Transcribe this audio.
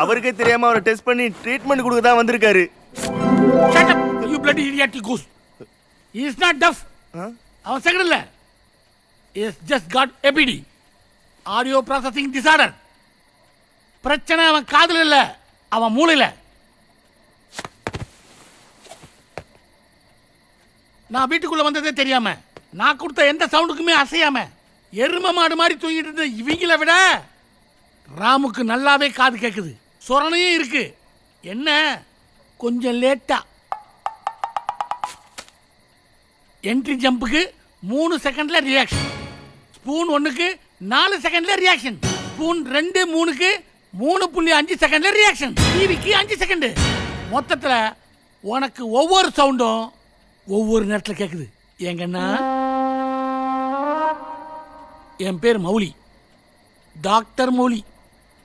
அவருக்கே தெரியாம அவரை டெஸ்ட் பண்ணி ட்ரீட்மெண்ட் கொடுக்க தான் வந்திருக்காரு. Shut up, you bloody idiotic goose. He is not deaf. அவன் செகண்ட் இல்ல. He has just got APD. Audio processing disorder. பிரச்சனை அவன் காதுல இல்ல, அவன் மூளையில. நான் வீட்டுக்குள்ள வந்ததே தெரியாம, நான் கொடுத்த எந்த சவுண்டுக்குமே அசையாம எரும மாடு மாதிரி தூங்கிட்டு இருந்த இவங்கள விட ராமுக்கு நல்லாவே காது கேட்குது, சொரணையும் இருக்கு. என்ன கொஞ்சம் லேட்டா. என்ட்ரி ஜம்புக்கு 3 செகண்ட்ல ரியாக்ஷன், ஸ்பூன் 1க்கு 4 செகண்ட்ல ரியாக்ஷன், ஸ்பூன் 2 3க்கு 3.5 செகண்ட்ல ரியாக்ஷன், டிவிக்கு 5 செகண்ட். மொத்தத்துல உனக்கு ஒவ்வொரு சவுண்டும் ஒவ்வொரு நேரத்தில் கேட்குது. ஏங்கன்னா என் பேர் மௌலி, டாக்டர் மௌலி.